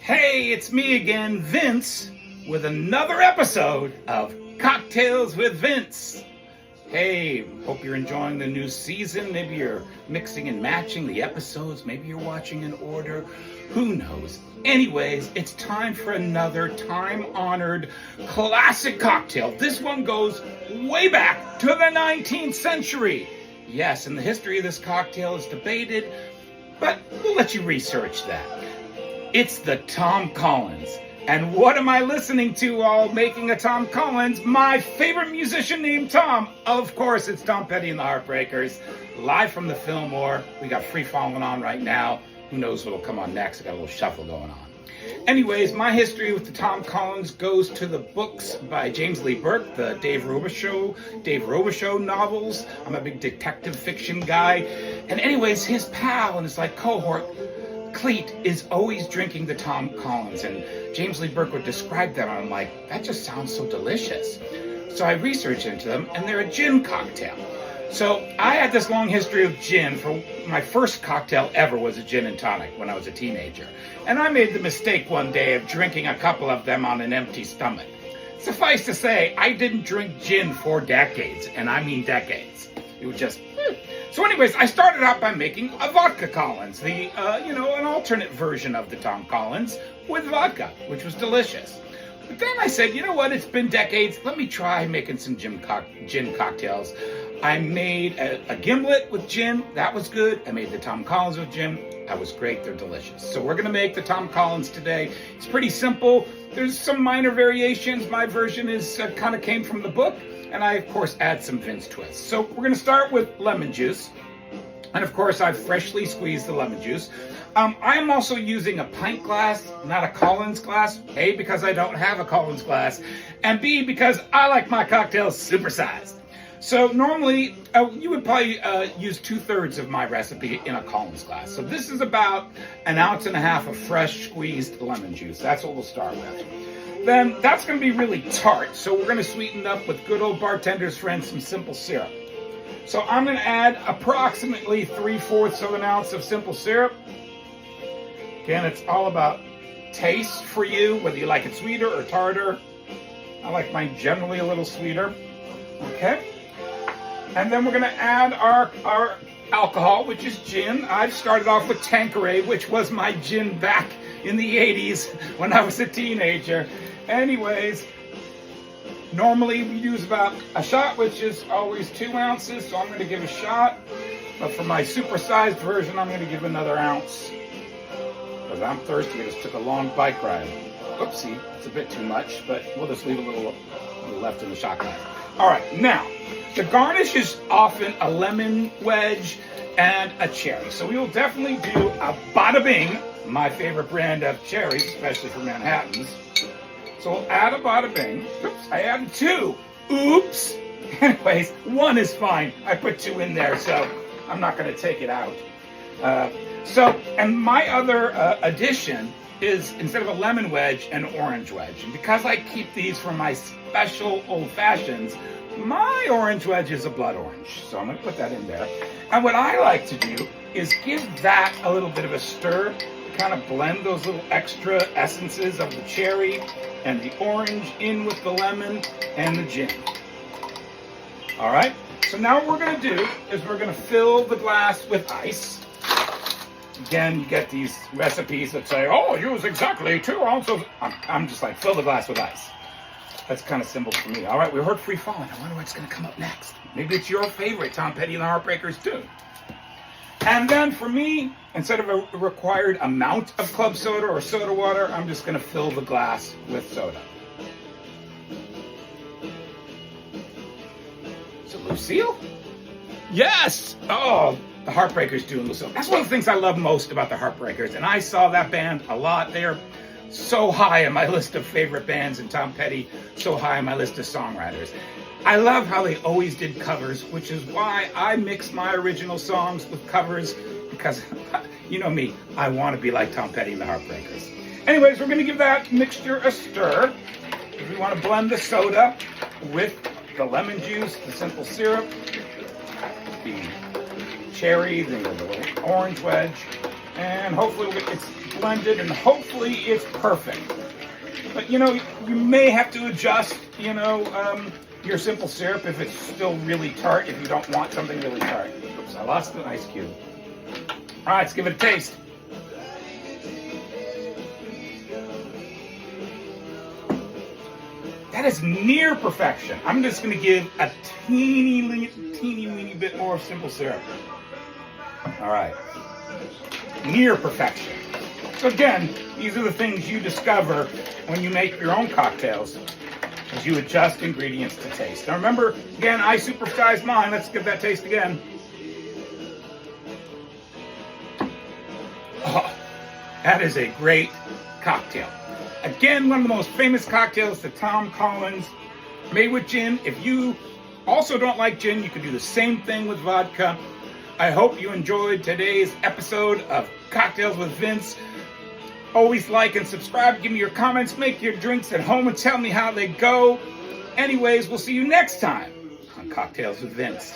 Hey, it's me again, Vince, with another episode of Cocktails with Vince. Hey, hope you're enjoying the new season. Maybe you're mixing and matching the episodes. Maybe you're watching in order. Who knows? Anyways, it's time for another time-honored classic cocktail. This one goes way back to the 19th century. Yes, and the history of this cocktail is debated, but we'll let you research that. It's the Tom Collins. And what am I listening to while making a Tom Collins? My favorite musician named Tom. Of course, it's Tom Petty and the Heartbreakers. Live from the Fillmore. We got Free Falling on right now. Who knows what'll come on next? I got a little shuffle going on. Anyways, my history with the Tom Collins goes to the books by James Lee Burke, the Dave Robichaux novels. I'm a big detective fiction guy. And anyways, his pal and his cohort, Cleet, is always drinking the Tom Collins, and James Lee Burke would describe them, and I'm like, that just sounds so delicious. So I researched into them, and they're a gin cocktail. So I had this long history of gin. For my first cocktail ever was a gin and tonic when I was a teenager. And I made the mistake one day of drinking a couple of them on an empty stomach. Suffice to say, I didn't drink gin for decades, and I mean decades. It was just... So anyways, I started out by making a vodka Collins, an alternate version of the Tom Collins with vodka, which was delicious. But then I said, you know what, it's been decades, let me try making some gin cocktails. I made a gimlet with gin, that was good. I made the Tom Collins with gin, that was great, they're delicious. So we're gonna make the Tom Collins today. It's pretty simple, there's some minor variations. My version is kind of came from the book. And I, of course, add some Vince twists. So we're going to start with lemon juice. And, of course, I've freshly squeezed the lemon juice. I am also using a pint glass, not a Collins glass. A, because I don't have a Collins glass. And B, because I like my cocktails supersized. So normally, you would probably use 2/3 of my recipe in a Collins glass. So this is about 1.5 ounces of fresh squeezed lemon juice. That's what we'll start with. Then that's going to be really tart, so we're going to sweeten it up with good old bartender's friend, some simple syrup. So I'm going to add approximately 3/4 of an ounce of simple syrup. Again, it's all about taste for you, whether you like it sweeter or tartar. I like mine generally a little sweeter. Okay. And then we're going to add our alcohol, which is gin. I've started off with Tanqueray, which was my gin back in the 80s when I was a teenager. Anyways, normally we use about a shot, which is always 2 ounces, so I'm going to give a shot. But for my supersized version, I'm going to give another ounce. Because I'm thirsty, I just took a long bike ride. Oopsie, it's a bit too much, but we'll just leave a little left in the shot glass. All right, now, the garnish is often a lemon wedge and a cherry. So we will definitely do a Bada Bing, my favorite brand of cherries, especially for Manhattans. So we'll add a Bada Bing. Oops, I added 2. Oops. Anyways, 1 is fine. I put 2 in there, so I'm not going to take it out. And my other addition is, instead of a lemon wedge, an orange wedge. And because I keep these for my special old fashions, my orange wedge is a blood orange. So I'm going to put that in there. And what I like to do is give that a little bit of a stir, kind of blend those little extra essences of the cherry and the orange in with the lemon and the gin. All right, so now what we're going to do is we're going to fill the glass with ice. Again, you get these recipes that say, oh, use exactly 2 ounces. I'm just like, fill the glass with ice. That's kind of simple for me. All right, we heard Free Falling. I wonder what's going to come up next. Maybe it's your favorite Tom Petty and the Heartbreakers too. And then for me, instead of a required amount of club soda or soda water, I'm just going to fill the glass with soda. Is it Lucille? Yes! Oh, the Heartbreakers doing Lucille. That's one of the things I love most about the Heartbreakers. And I saw that band a lot. They're so high on my list of favorite bands, and Tom Petty so high on my list of songwriters. I love how they always did covers, which is why I mix my original songs with covers, because you know me, I want to be like Tom Petty and the Heartbreakers. Anyways, we're going to give that mixture a stir. We want to blend the soda with the lemon juice, the simple syrup, the cherry, the little orange wedge. and hopefully it's blended, and hopefully it's perfect. But you know, you may have to adjust, you know, your simple syrup if it's still really tart, if you don't want something really tart. Oops, I lost an ice cube. All right, let's give it a taste. That is near perfection. I'm just going to give a teeny weeny bit more of simple syrup. All right. Near perfection. So again, these are the things you discover when you make your own cocktails, as you adjust ingredients to taste. Now remember, again, I supersized mine. Let's give that taste again. Oh, that is a great cocktail. Again, one of the most famous cocktails that Tom Collins made with gin. If you also don't like gin, you can do the same thing with vodka. I hope you enjoyed today's episode of Cocktails with Vince. Always like and subscribe. Give me your comments. Make your drinks at home and tell me how they go. Anyways, we'll see you next time on Cocktails with Vince.